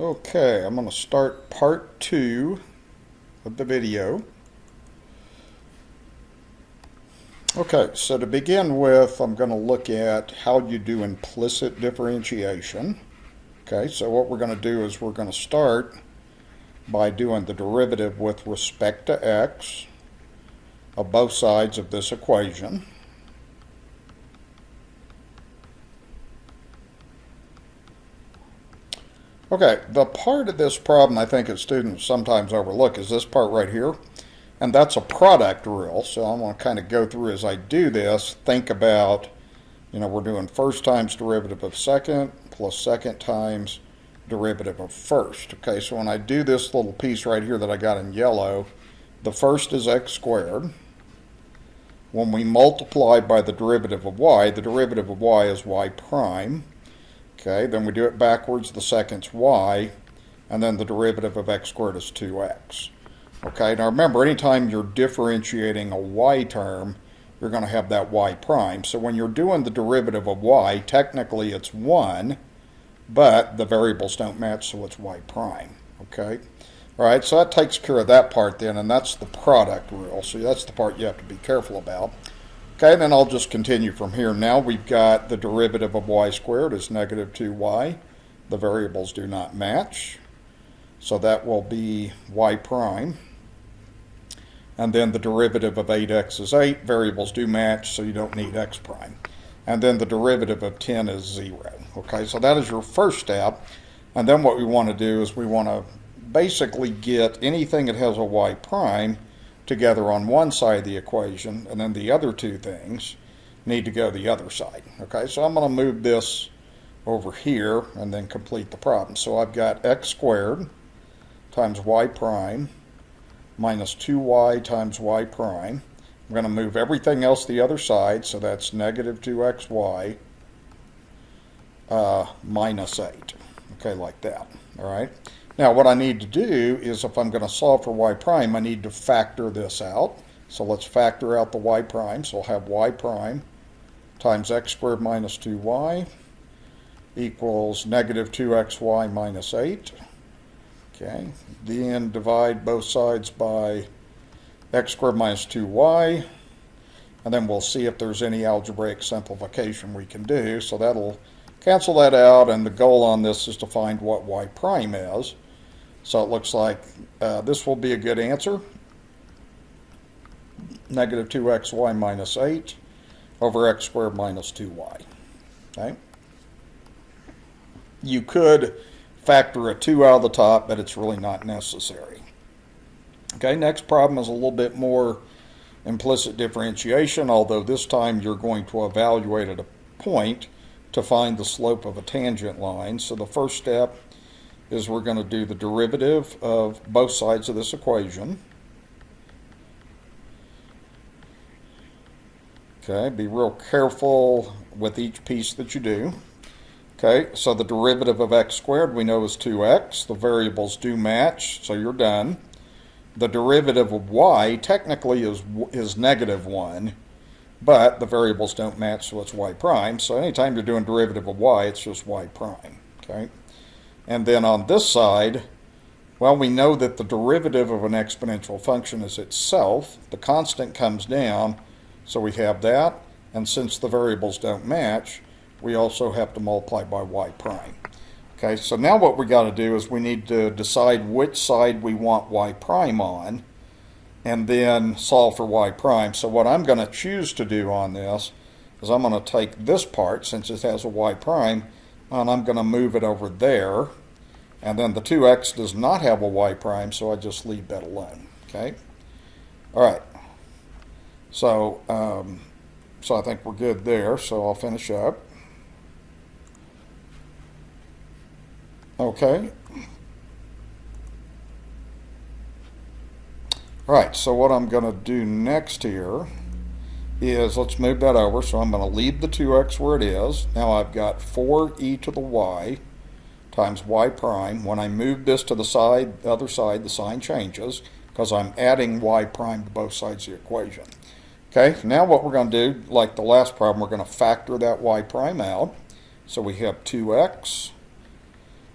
Okay, I'm going to start part 2 of the video. Okay, so to begin with, I'm going to look at how you do implicit differentiation. Okay, so what we're going to do is we're going to start by doing the derivative with respect to x of both sides of this equation. Okay, the part of this problem I think that students sometimes overlook is this part right here, and that's a product rule. So I'm going to kind of go through as I do this, think about, we're doing first times derivative of second plus second times derivative of first. Okay, so when I do this little piece right here that I got in yellow, the first is x squared. When we multiply by the derivative of y is y prime. Okay, then we do it backwards, the second's y, and then the derivative of x squared is 2x. Okay, now remember, anytime you're differentiating a y term, you're going to have that y prime. So when you're doing the derivative of y, technically it's 1, but the variables don't match, so it's y prime. Okay, all right, so that takes care of that part then, and that's the product rule. So that's the part you have to be careful about. Okay, then I'll just continue from here. Now we've got the derivative of y squared is negative 2y. The variables do not match, so that will be y prime. And then the derivative of 8x is 8. Variables do match, so you don't need x prime. And then the derivative of 10 is 0. Okay, so that is your first step. And then what we want to do is we want to basically get anything that has a y prime together on one side of the equation, and then the other two things need to go the other side. Okay, so I'm going to move this over here and then complete the problem. So I've got x squared times y prime minus 2y times y prime. I'm going to move everything else the other side, so that's negative 2xy minus 8. Okay, like that. All right. Now what I need to do is, if I'm going to solve for y prime, I need to factor this out. So let's factor out the y prime. So I'll have y prime times x squared minus 2y equals negative 2xy minus 8. Okay, then divide both sides by x squared minus 2y, and then we'll see if there's any algebraic simplification we can do. So that'll cancel that out, and the goal on this is to find what y prime is. So it looks like this will be a good answer. Negative 2xy minus 8 over x squared minus 2y. Okay. You could factor a 2 out of the top, but it's really not necessary. Okay, next problem is a little bit more implicit differentiation, although this time you're going to evaluate at a point to find the slope of a tangent line. So the first step is we're going to do the derivative of both sides of this equation. Okay, be real careful with each piece that you do. Okay, so the derivative of x squared we know is 2x. The variables do match, so you're done. The derivative of y technically is negative 1, but the variables don't match, so it's y prime. So anytime you're doing derivative of y, it's just y prime. Okay. And then on this side, well, we know that the derivative of an exponential function is itself. The constant comes down, so we have that. And since the variables don't match, we also have to multiply by y prime. Okay, so now what we got to do is we need to decide which side we want y prime on, and then solve for y prime. So what I'm going to choose to do on this is I'm going to take this part, since it has a y prime, and I'm going to move it over there, and then the 2x does not have a y prime, so I just leave that alone. Okay, all right, so I think we're good there, so I'll finish up. Okay, all right, so what I'm going to do next here is, let's move that over. So I'm going to leave the 2x where it is. Now I've got 4e to the y times y prime. When I move this to the other side, the sign changes because I'm adding y prime to both sides of the equation. Okay, now what we're going to do, like the last problem, we're going to factor that y prime out. So we have 2x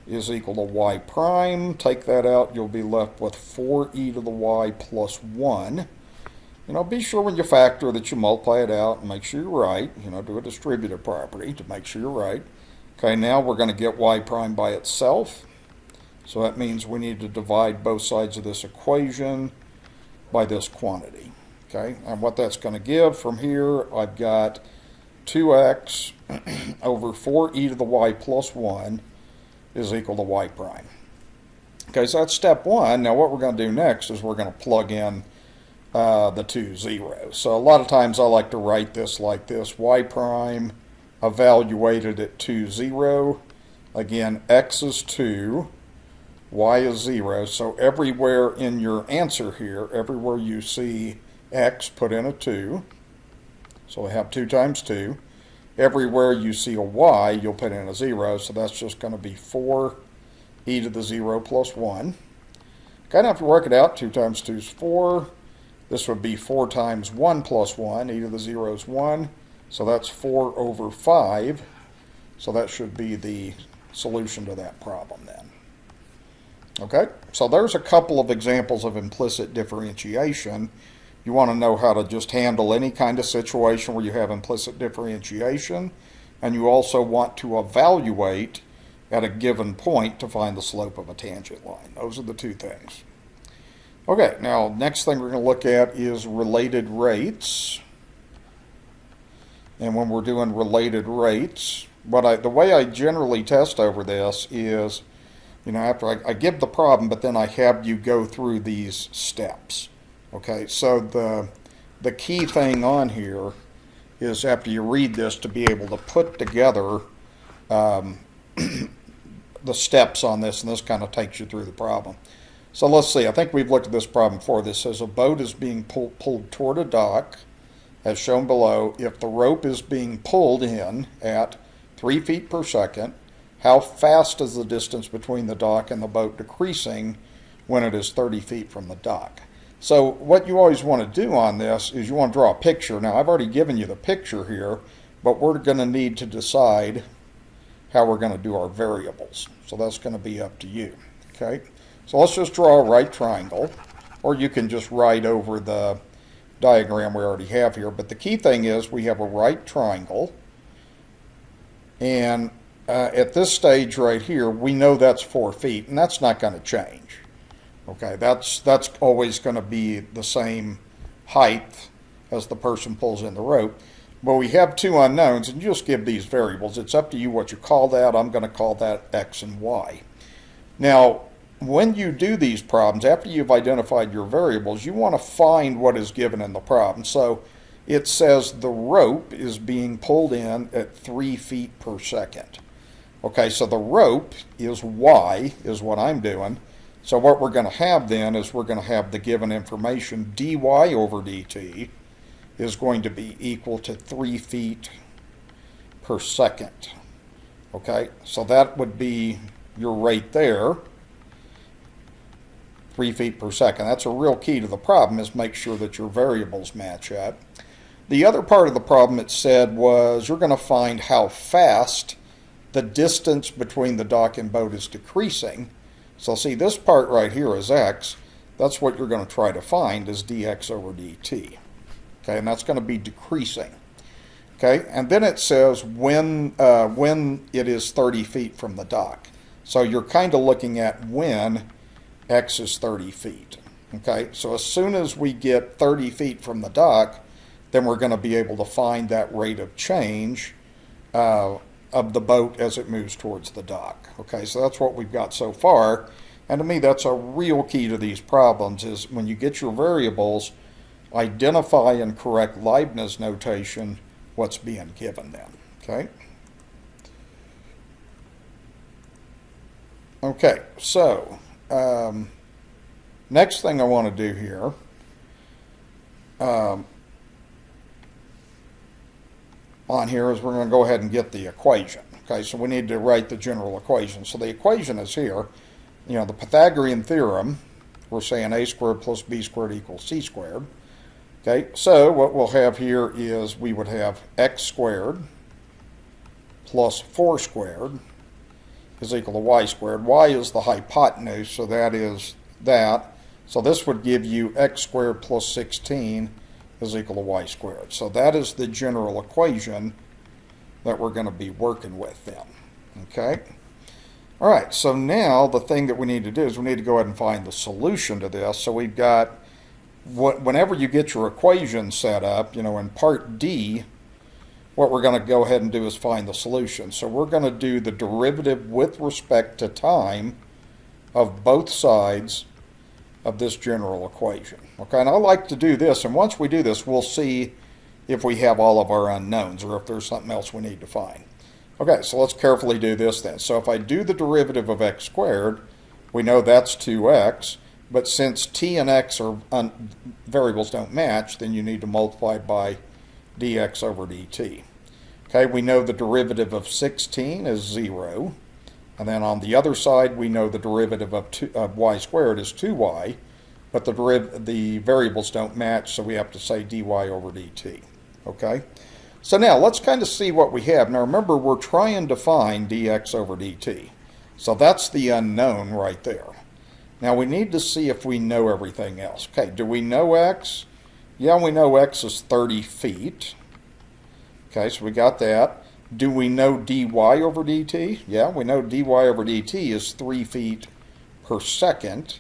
is equal to y prime. Take that out, you'll be left with 4e to the y plus 1. Be sure when you factor that you multiply it out and make sure you're right. Do a distributive property to make sure you're right. Okay, now we're going to get y prime by itself. So that means we need to divide both sides of this equation by this quantity. Okay, and what that's going to give from here, I've got 2x over 4e to the y plus 1 is equal to y prime. Okay, so that's step one. Now what we're going to do next is we're going to plug in the two zeros. So a lot of times I like to write this like this: y prime evaluated at 2, 0. Again, x is 2, y is 0. So everywhere in your answer here, everywhere you see x, put in a 2. So we have 2 times 2. Everywhere you see a y, you'll put in a 0. So that's just going to be 4e to the 0 plus 1. Kind of have to work it out. 2 times 2 is 4. This would be 4 times 1 plus 1. E to the 0 is 1. So that's 4 over 5. So that should be the solution to that problem then. Okay, so there's a couple of examples of implicit differentiation. You want to know how to just handle any kind of situation where you have implicit differentiation, and you also want to evaluate at a given point to find the slope of a tangent line. Those are the two things. Okay, now next thing we're going to look at is related rates. And when we're doing related rates, the way I generally test over this is, after I give the problem, but then I have you go through these steps. Okay, so the key thing on here is after you read this to be able to put together the steps on this, and this kind of takes you through the problem. So let's see, I think we've looked at this problem before. This says a boat is being pulled toward a dock, as shown below. If the rope is being pulled in at 3 feet per second, how fast is the distance between the dock and the boat decreasing when it is 30 feet from the dock? So what you always want to do on this is you want to draw a picture. Now I've already given you the picture here, but we're going to need to decide how we're going to do our variables. So that's going to be up to you. Okay, so let's just draw a right triangle, or you can just write over the diagram we already have here. But the key thing is we have a right triangle, and at this stage right here, we know that's 4 feet, and that's not going to change. Okay, that's always going to be the same height as the person pulls in the rope. But we have two unknowns, and you just give these variables. It's up to you what you call that. I'm going to call that x and y. Now, when you do these problems, after you've identified your variables, you want to find what is given in the problem. So it says the rope is being pulled in at 3 feet per second. Okay, so the rope is y, is what I'm doing. So what we're going to have then is we're going to have the given information, dy over dt is going to be equal to 3 feet per second. Okay, so that would be your rate there, 3 feet per second. That's a real key to the problem, is make sure that your variables match up. The other part of the problem it said was you're going to find how fast the distance between the dock and boat is decreasing. So see, this part right here is x. That's what you're going to try to find, is dx over dt. Okay, and that's going to be decreasing. Okay, and then it says when it is 30 feet from the dock. So you're kind of looking at when x is 30 feet. Okay, so as soon as we get 30 feet from the dock, then we're going to be able to find that rate of change of the boat as it moves towards the dock. Okay, so that's what we've got so far. And to me, that's a real key to these problems, is when you get your variables, identify in correct Leibniz notation what's being given then. Okay? Okay, so next thing I want to do here, on here is we're going to go ahead and get the equation. Okay, so we need to write the general equation. So the equation is here. The Pythagorean theorem, we're saying a squared plus b squared equals c squared. Okay, so what we'll have here is we would have x squared plus 4 squared is equal to y squared. Y is the hypotenuse, so that is that. So this would give you x squared plus 16 is equal to y squared. So that is the general equation that we're going to be working with then. Okay? All right, so now the thing that we need to do is we need to go ahead and find the solution to this. So we've got, whenever you get your equation set up, in part D, what we're going to go ahead and do is find the solution. So we're going to do the derivative with respect to time of both sides of this general equation. Okay, and I like to do this, and once we do this, we'll see if we have all of our unknowns or if there's something else we need to find. Okay, so let's carefully do this then. So if I do the derivative of x squared, we know that's 2x, but since t and x are variables don't match, then you need to multiply by dx over dt. Okay, we know the derivative of 16 is 0. And then on the other side, we know the derivative of y squared is 2y, but the variables don't match, so we have to say dy over dt. Okay? So now let's kind of see what we have. Now remember, we're trying to find dx over dt. So that's the unknown right there. Now we need to see if we know everything else. Okay, do we know x? Yeah, we know x is 30 feet. Okay, so we got that. Do we know dy over dt? Yeah, we know dy over dt is 3 feet per second.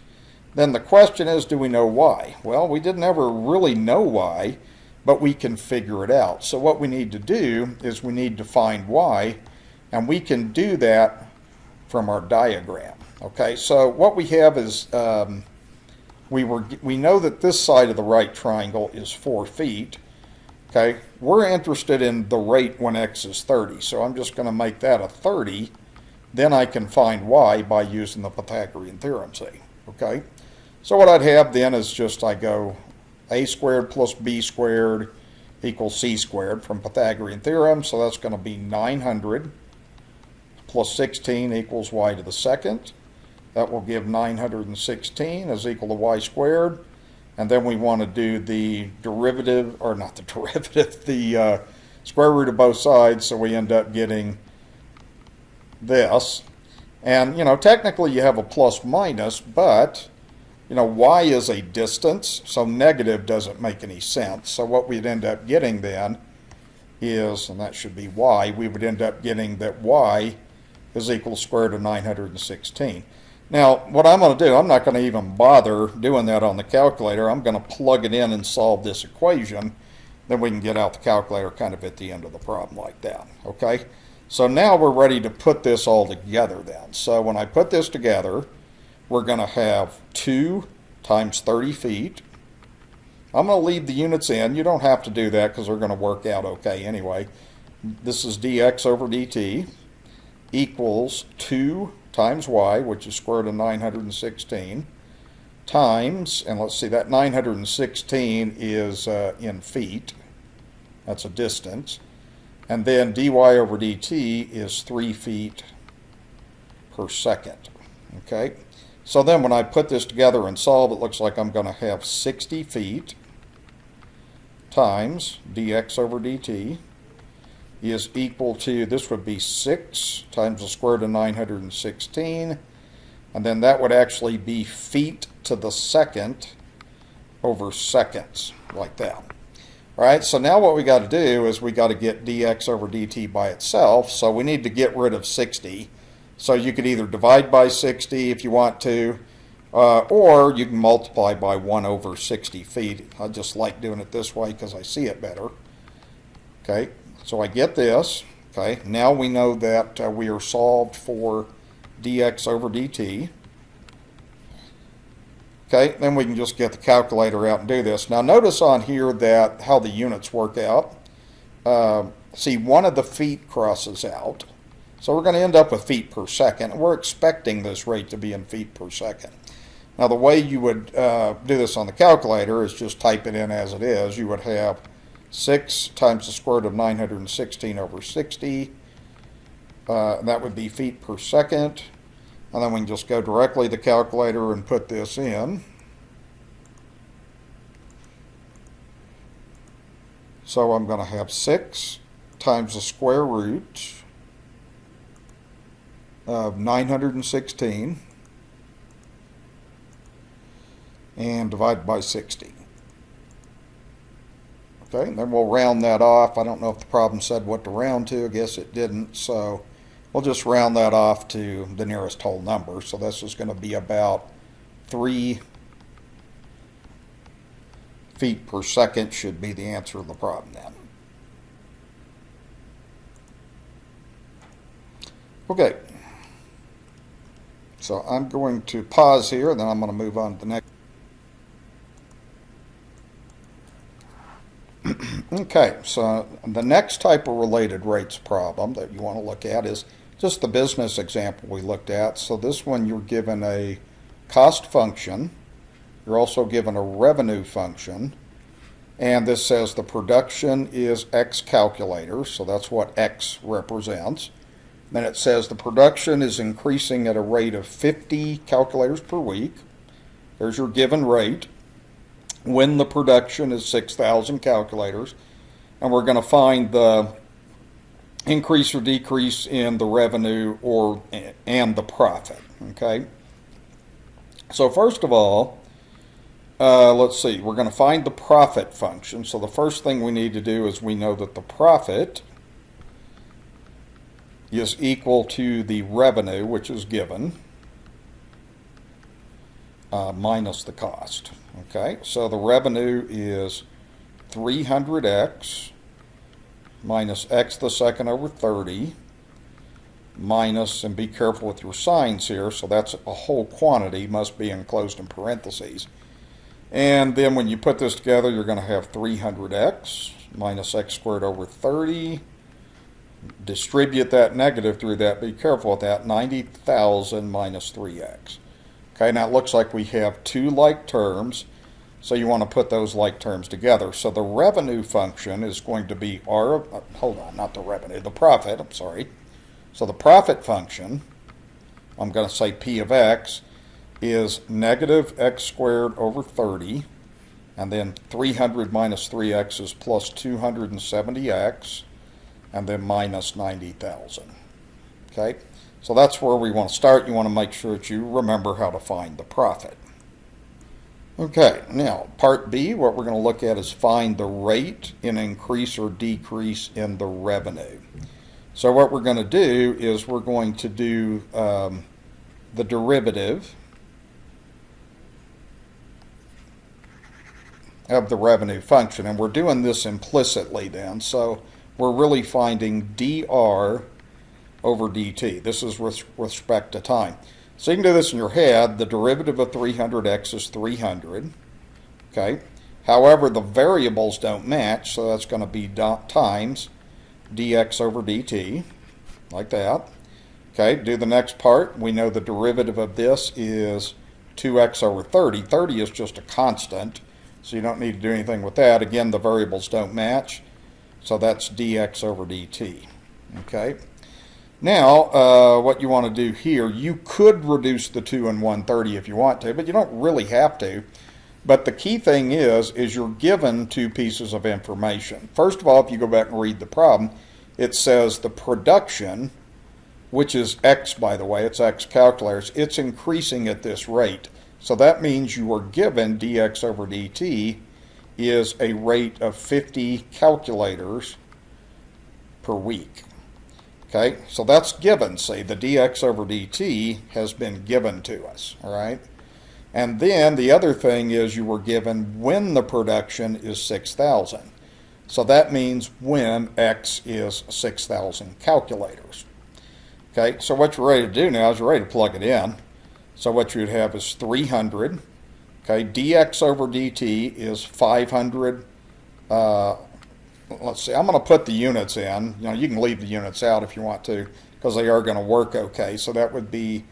Then the question is, do we know y? Well, we didn't ever really know y, but we can figure it out. So what we need to do is we need to find y, and we can do that from our diagram. Okay, so what we have is we know that this side of the right triangle is 4 feet. Okay, we're interested in the rate when x is 30, so I'm just going to make that a 30. Then I can find y by using the Pythagorean theorem, see? Okay, so what I'd have then is just I go a squared plus b squared equals c squared from Pythagorean theorem, so that's going to be 900 plus 16 equals y to the second. That will give 916 is equal to y squared. And then we want to do the derivative, or not the derivative, the square root of both sides, so we end up getting this. And, technically you have a plus minus, but, y is a distance, so negative doesn't make any sense. So what we'd end up getting then is, and that should be y, we would end up getting that y is equal to square root of 916. Now, what I'm going to do, I'm not going to even bother doing that on the calculator. I'm going to plug it in and solve this equation. Then we can get out the calculator kind of at the end of the problem like that. Okay? So now we're ready to put this all together then. So when I put this together, we're going to have 2 times 30 feet. I'm going to leave the units in. You don't have to do that because they're going to work out okay anyway. This is dx over dt equals 2 times y, which is square root of 916, times, and let's see, that 916 is in feet. That's a distance. And then dy over dt is 3 feet per second. Okay? So then when I put this together and solve, it looks like I'm going to have 60 feet times dx over dt is equal to, this would be 6 times the square root of 916, and then that would actually be feet to the second over seconds, like that. All right, so now what we got to do is we got to get dx over dt by itself, so we need to get rid of 60. So you could either divide by 60 if you want to, or you can multiply by 1 over 60 feet. I just like doing it this way because I see it better. Okay. So I get this, okay, now we know that we are solved for dx over dt. Okay, then we can just get the calculator out and do this. Now notice on here that how the units work out. See, one of the feet crosses out. So we're going to end up with feet per second. We're expecting this rate to be in feet per second. Now the way you would do this on the calculator is just type it in as it is. You would have 6 times the square root of 916 over 60. That would be feet per second. And then we can just go directly to the calculator and put this in. So I'm going to have 6 times the square root of 916 and divide by 60. Okay, and then we'll round that off. I don't know if the problem said what to round to. I guess it didn't, so we'll just round that off to the nearest whole number. So this is going to be about 3 feet per second should be the answer to the problem then. Okay, so I'm going to pause here, and then I'm going to move on to the next. Okay, so the next type of related rates problem that you want to look at is just the business example we looked at. So this one, you're given a cost function, you're also given a revenue function, and this says the production is X calculators, so that's what X represents. Then it says the production is increasing at a rate of 50 calculators per week. There's your given rate when the production is 6,000 calculators, and we're going to find the increase or decrease in the revenue and the profit. Okay, so first of all, let's see, we're going to find the profit function. So the first thing we need to do is we know that the profit is equal to the revenue, which is given, minus the cost. Okay, so the revenue is 300x minus x the second over 30 minus, and be careful with your signs here, so that's a whole quantity, must be enclosed in parentheses. And then when you put this together, you're going to have 300x minus x squared over 30. Distribute that negative through that, be careful with that, 90,000 minus 3x. Okay, now it looks like we have two like terms, so you want to put those like terms together. So the revenue function is going to be the profit, I'm sorry. So the profit function, I'm going to say P of x, is negative x squared over 30, and then 300 minus 3x is plus 270x, and then minus 90,000. Okay, so that's where we want to start. You want to make sure that you remember how to find the profit. Okay, now part B, what we're going to look at is find the rate in increase or decrease in the revenue. So what we're going to do is we're going to do the derivative of the revenue function, and we're doing this implicitly then. So we're really finding dr over dt. This is with respect to time. So you can do this in your head. The derivative of 300x is 300. Okay. However, the variables don't match, so that's going to be times dx over dt, like that. Okay, do the next part. We know the derivative of this is 2x over 30. 30 is just a constant, so you don't need to do anything with that. Again, the variables don't match, so that's dx over dt. Okay. Now, what you want to do here, you could reduce the 2 and 130 if you want to, but you don't really have to. But the key thing is you're given two pieces of information. First of all, if you go back and read the problem, it says the production, which is x, by the way, it's x calculators, it's increasing at this rate. So that means you are given dx over dt is a rate of 50 calculators per week. Okay, so that's given. See, the dx over dt has been given to us, all right? And then the other thing is you were given when the production is 6,000. So that means when x is 6,000 calculators. Okay, so what you're ready to do now is you're ready to plug it in. So what you'd have is 300. Okay, dx over dt is 500. Let's see, I'm going to put the units in. You know, you can leave the units out if you want to, because they are going to work okay. So that would be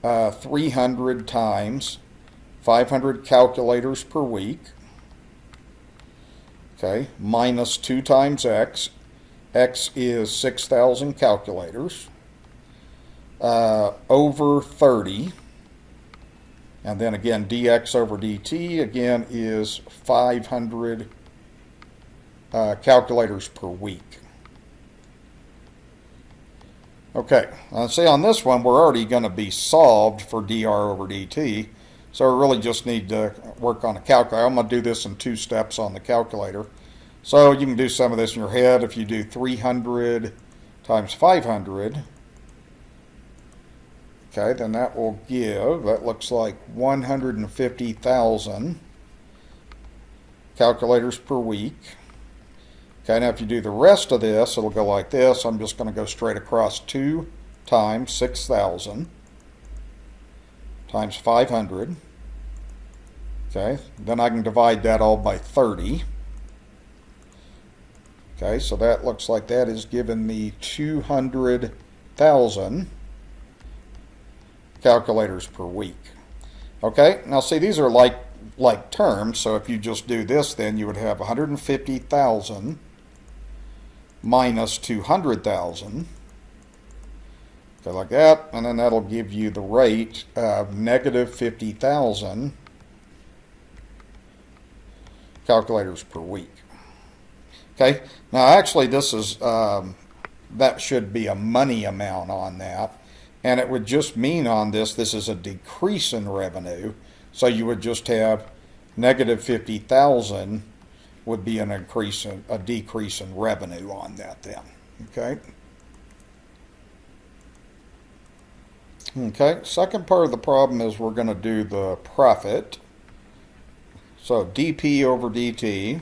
300 times 500 calculators per week. Okay, minus 2 times x. X is 6,000 calculators. Over 30. And then again, dx over dt, again, is 500 calculators per week. Okay, see on this one we're already going to be solved for dr over dt, so we really just need to work on a calculator. I'm going to do this in 2 steps on the calculator. So you can do some of this in your head. If you do 300 times 500, okay, then that will give, that looks like 150,000 calculators per week. Okay, now if you do the rest of this, it'll go like this. I'm just going to go straight across 2 times 6,000 times 500. Okay, then I can divide that all by 30. Okay, so that looks like that is giving me 200,000 calculators per week. Okay, now see, these are like terms, so if you just do this, then you would have 150,000 minus 200,000. Okay, like that, and then that'll give you the rate of negative 50,000 calculators per week. Okay, now actually this is, that should be a money amount on that, and it would just mean on this is a decrease in revenue, so you would just have negative 50,000 would be a decrease in revenue on that then. Okay. Okay, second part of the problem is we're going to do the profit. So dp over dt.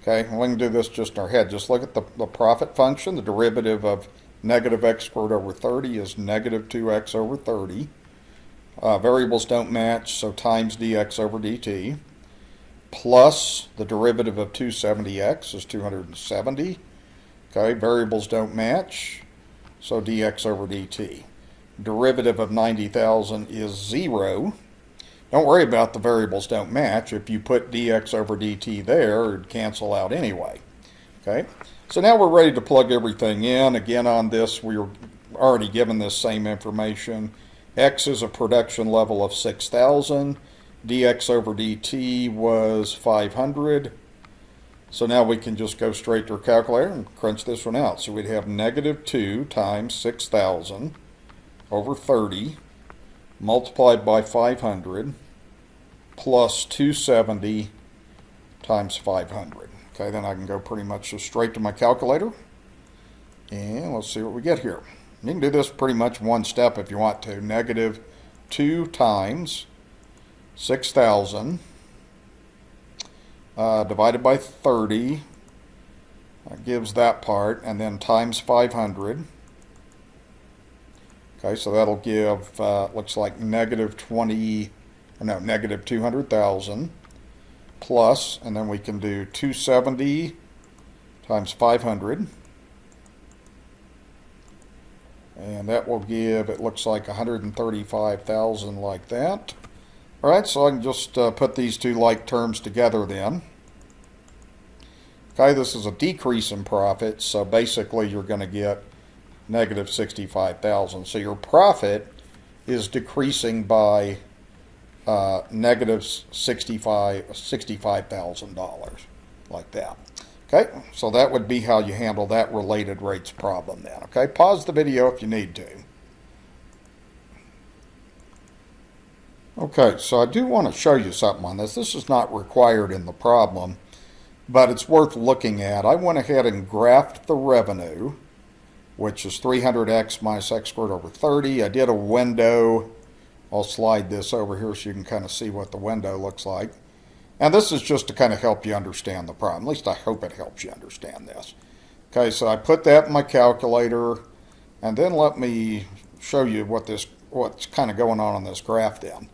Okay, we can do this just in our head. Just look at the profit function. The derivative of negative x squared over 30 is negative 2x over 30. Variables don't match, so times dx over dt. Plus the derivative of 270x is 270. Okay, variables don't match, so dx over dt. Derivative of 90,000 is 0. Don't worry about the variables don't match. If you put dx over dt there, it would cancel out anyway. Okay, so now we're ready to plug everything in. Again, on this, we were already given this same information. X is a production level of 6,000. dx over dt was 500. So now we can just go straight to our calculator and crunch this one out. So we'd have negative 2 times 6,000 over 30 multiplied by 500 plus 270 times 500. Okay, then I can go pretty much just straight to my calculator, and let's see what we get here. You can do this pretty much one step if you want to. Negative 2 times 6,000 divided by 30 gives that part, and then times 500. Okay, so that'll give, looks like negative 200,000 plus, and then we can do 270 times 500. And that will give, it looks like 135,000 like that. All right, so I can just put these two like terms together then. Okay, this is a decrease in profit, so basically you're going to get negative 65,000. So your profit is decreasing by negative $65,000, like that. Okay, so that would be how you handle that related rates problem then. Okay, pause the video if you need to. Okay, so I do want to show you something on this. This is not required in the problem, but it's worth looking at. I went ahead and graphed the revenue, which is 300x minus x squared over 30. I did a window. I'll slide this over here so you can kind of see what the window looks like. And this is just to kind of help you understand the problem. At least I hope it helps you understand this. Okay, so I put that in my calculator, and then let me show you what's kind of going on this graph then.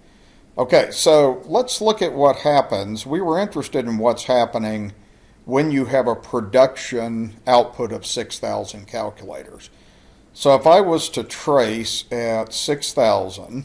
Okay, so let's look at what happens. We were interested in what's happening when you have a production output of 6,000 calculators. So if I was to trace at 6,000,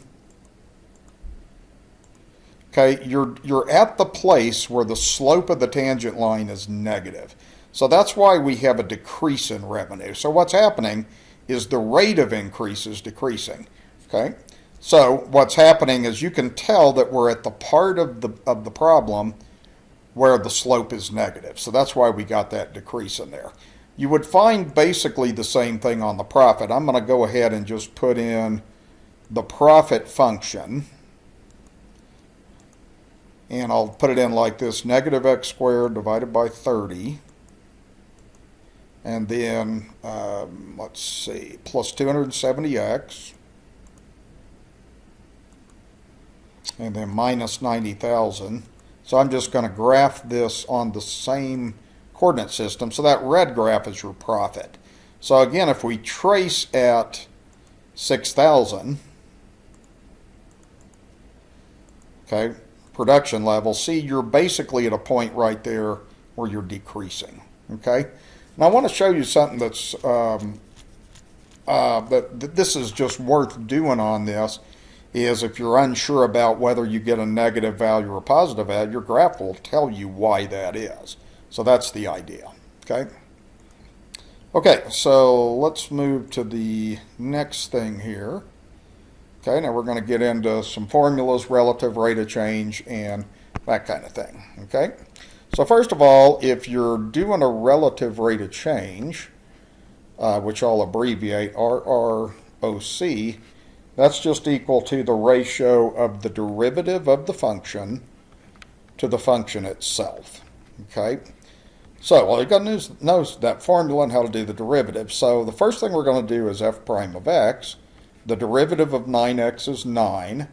okay, you're at the place where the slope of the tangent line is negative. So that's why we have a decrease in revenue. So what's happening is the rate of increase is decreasing. Okay, so what's happening is you can tell that we're at the part of the problem where the slope is negative. So that's why we got that decrease in there. You would find basically the same thing on the profit. I'm going to go ahead and just put in the profit function. And I'll put it in like this, negative x squared divided by 30. And then, let's see, plus 270x. And then minus 90,000. So I'm just going to graph this on the same coordinate system. So that red graph is your profit. So again, if we trace at 6,000, okay, production level, see, you're basically at a point right there where you're decreasing. Okay, and I want to show you something that's that this is just worth doing on this. Is if you're unsure about whether you get a negative value or a positive value, your graph will tell you why that is. So that's the idea. Okay. Okay, so let's move to the next thing here. Okay, now we're going to get into some formulas, relative rate of change, and that kind of thing. Okay, so first of all, if you're doing a relative rate of change, which I'll abbreviate RROC, that's just equal to the ratio of the derivative of the function to the function itself. Okay, so all you got to know is that formula and how to do the derivative. So the first thing we're going to do is f prime of x. The derivative of 9x is 9.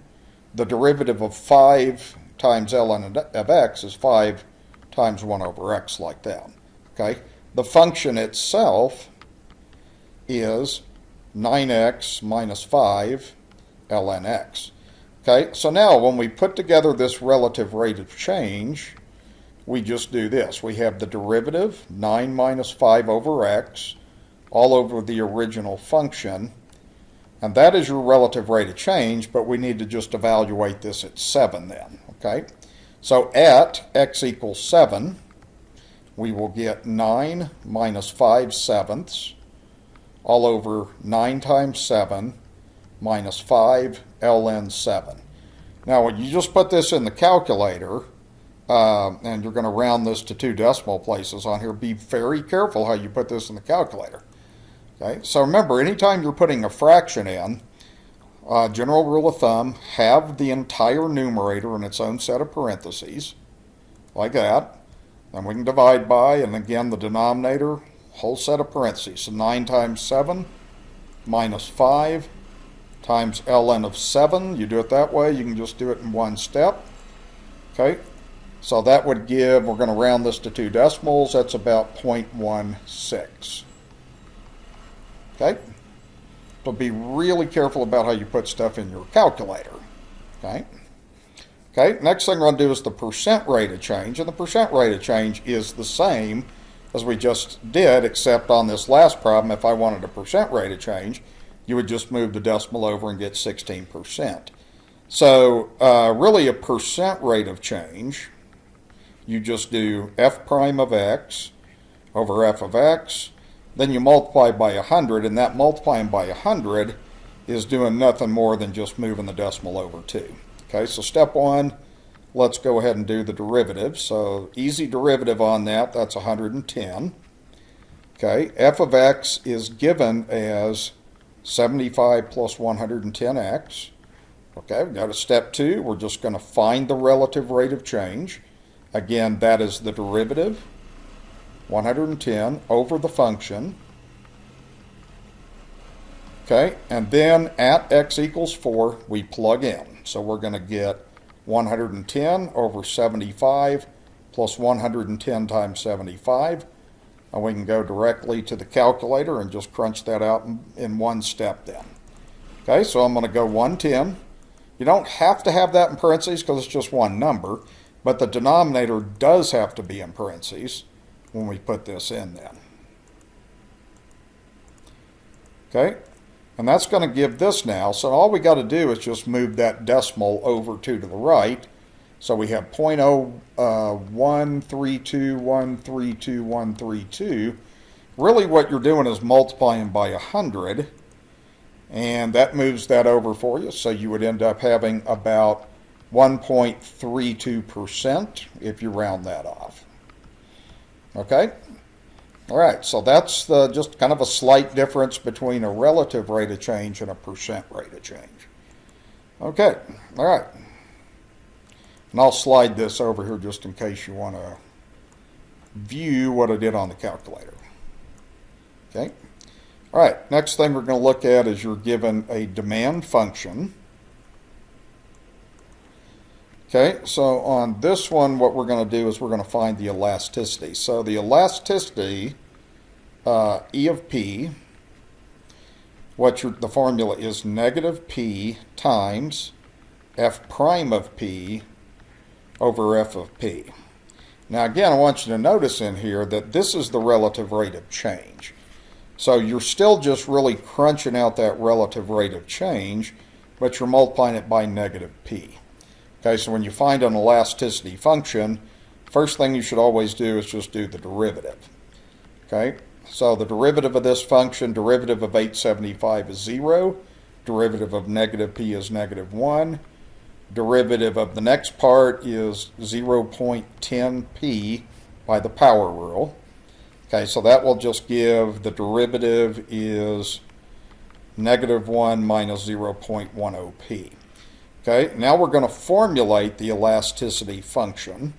The derivative of 5 times ln of x is 5 times 1 over x, like that. Okay, the function itself is 9x minus 5 ln x. Okay, so now when we put together this relative rate of change, we just do this. We have the derivative, 9 minus 5 over x, all over the original function, and that is your relative rate of change, but we need to just evaluate this at 7 then. Okay, so at x equals 7, we will get 9 minus 5 sevenths, all over 9 times 7 minus 5 ln 7. Now, when you just put this in the calculator, and you're going to round this to 2 decimal places on here, be very careful how you put this in the calculator. Okay, so remember, anytime you're putting a fraction in, general rule of thumb, have the entire numerator in its own set of parentheses, like that. Then we can divide by, and again, the denominator, whole set of parentheses. So 9 times 7 minus 5 times ln of 7. You do it that way. You can just do it in one step. Okay, so that would give, we're going to round this to 2 decimals. That's about 0.16. Okay, so be really careful about how you put stuff in your calculator. Okay. Okay, next thing we're going to do is the percent rate of change, and the percent rate of change is the same as we just did, except on this last problem, if I wanted a percent rate of change, you would just move the decimal over and get 16%. So really a percent rate of change, you just do f prime of x over f of x, then you multiply by 100, and that multiplying by 100 is doing nothing more than just moving the decimal over 2. Okay, so step 1, let's go ahead and do the derivative. So easy derivative on that, that's 110. Okay, f of x is given as 75 plus 110x. Okay, we've got a step 2. We're just going to find the relative rate of change. Again, that is the derivative, 110 over the function. Okay, and then at x equals 4, we plug in. So we're going to get 110 over 75 plus 110 times 75. And we can go directly to the calculator and just crunch that out in one step then. Okay, so I'm going to go 110. You don't have to have that in parentheses because it's just one number, but the denominator does have to be in parentheses when we put this in then. Okay, and that's going to give this now. So all we got to do is just move that decimal over 2 to the right. So we have 0.0132132. Really what you're doing is multiplying by 100, and that moves that over for you. So you would end up having about 1.32% if you round that off. Okay? All right, so that's just kind of a slight difference between a relative rate of change and a percent rate of change. Okay, all right. And I'll slide this over here just in case you want to view what I did on the calculator. Okay. All right, next thing we're going to look at is you're given a demand function. Okay, so on this one, what we're going to do is we're going to find the elasticity. So the elasticity, E of P, the formula is negative P times F prime of P over F of P. Now again, I want you to notice in here that this is the relative rate of change. So you're still just really crunching out that relative rate of change, but you're multiplying it by negative P. Okay, so when you find an elasticity function, first thing you should always do is just do the derivative. Okay, so the derivative of this function, derivative of 875 is 0, derivative of negative P is negative 1, derivative of the next part is 0.10p by the power rule. Okay, so that will just give the derivative is negative 1 minus 0.10p. Okay, now we're going to formulate the elasticity function.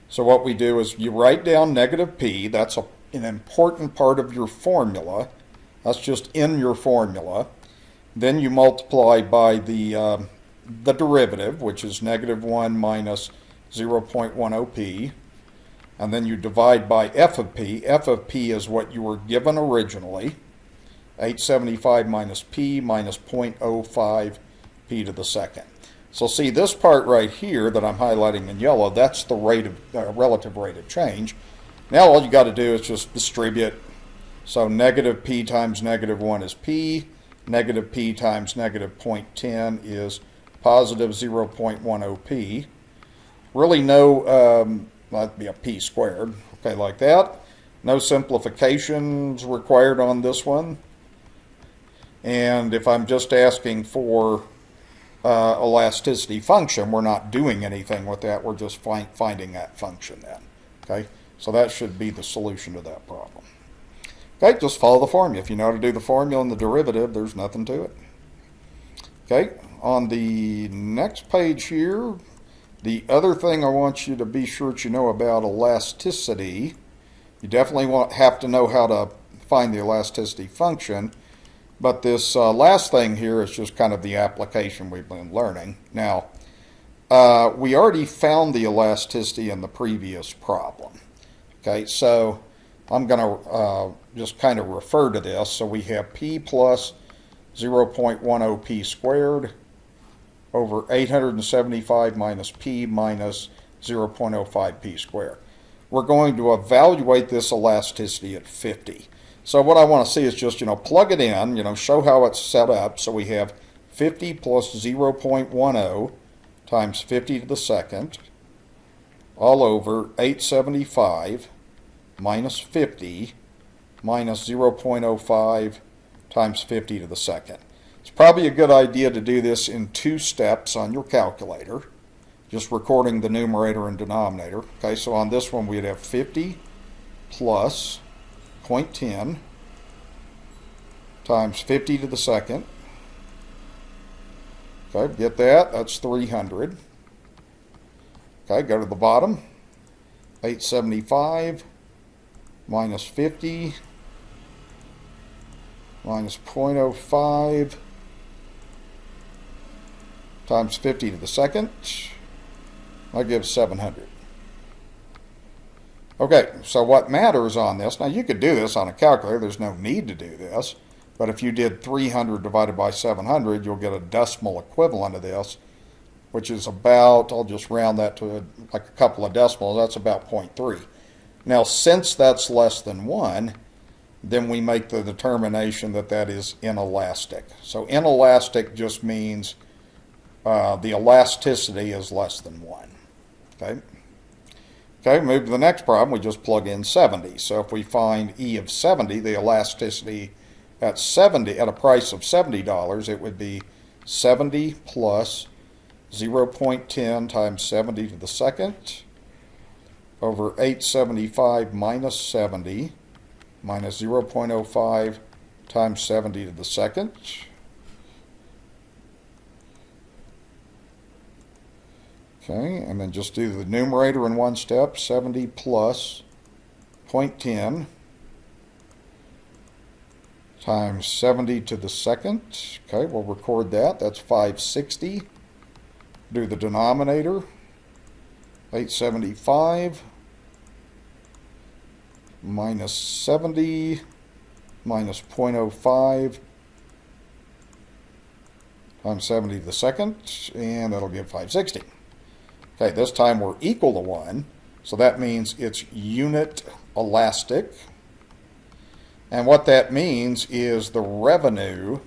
So what we do is you write down negative p, that's an important part of your formula. That's just in your formula. Then you multiply by the derivative, which is negative 1 minus 0.10p. And then you divide by f of p. F of p is what you were given originally. 875 minus p minus 0.05 p to the second. So see this part right here that I'm highlighting in yellow, that's the rate of relative rate of change. Now all you got to do is just distribute. So negative p times negative 1 is p. Negative p times negative 0.10 is positive 0.10p. Really no, that'd be a p squared, okay, like that. No simplifications required on this one. And if I'm just asking for elasticity function, we're not doing anything with that. We're just finding that function then. Okay, so that should be the solution to that problem. Okay, just follow the formula. If you know how to do the formula and the derivative, there's nothing to it. Okay, on the next page here, the other thing I want you to be sure that you know about elasticity, you definitely have to know how to find the elasticity function. But this last thing here is just kind of the application we've been learning. Now, we already found the elasticity in the previous problem. Okay, so I'm going to just kind of refer to this. So we have p plus 0.10p squared over 875 minus p minus 0.05p squared. We're going to evaluate this elasticity at 50. So what I want to see is just, plug it in, show how it's set up. So we have 50 plus 0.10 times 50 to the second all over 875 minus 50 minus 0.05 times 50 to the second. It's probably a good idea to do this in 2 steps on your calculator, just recording the numerator and denominator. Okay, so on this one we'd have 50 plus 0.10 times 50 to the second. Okay, get that? That's 300. Okay, go to the bottom. 875 minus 50 minus 0.05 times 50 to the second. That gives 700. Okay, so what matters on this, now you could do this on a calculator, there's no need to do this, but if you did 300 divided by 700, you'll get a decimal equivalent of this, which is about, I'll just round that to like a couple of decimals, that's about 0.3. Now, since that's less than 1, then we make the determination that that is inelastic. So inelastic just means the elasticity is less than 1. Okay? Okay, move to the next problem. We just plug in 70. So if we find E of 70, the elasticity at a price of $70, it would be 70 plus 0.10 times 70 to the second over 875 minus 70 minus 0.05 times 70 to the second. Okay, and then just do the numerator in one step, 70 plus 0.10 times 70 to the second. Okay, we'll record that. That's 560. Do the denominator, 875 minus 70 minus 0.05 times 70 to the second, and that'll give 560. Okay, this time we're equal to 1, so that means it's unit elastic. And what that means is the revenue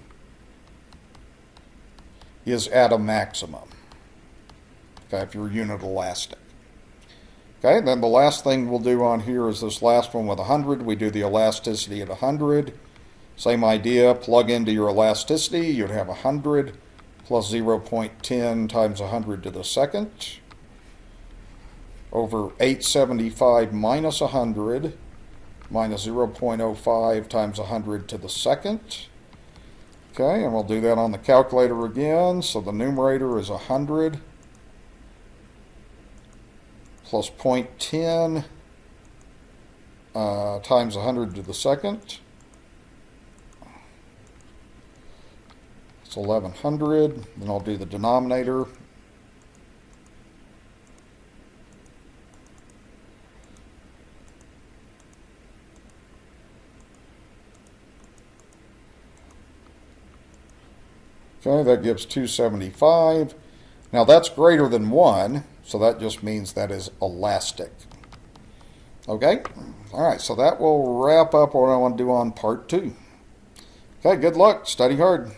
is at a maximum. Okay, if you're unit elastic. Okay, then the last thing we'll do on here is this last one with 100. We do the elasticity at 100. Same idea, plug into your elasticity. You'd have 100 plus 0.10 times 100 to the second over 875 minus 100 minus 0.05 times 100 to the second. Okay, and we'll do that on the calculator again. So the numerator is 100 plus 0.10 times 100 to the second. It's 1100. Then I'll do the denominator. Okay, that gives 275. Now that's greater than 1, so that just means that is elastic. Okay, all right, so that will wrap up what I want to do on part 2. Okay, good luck. Study hard.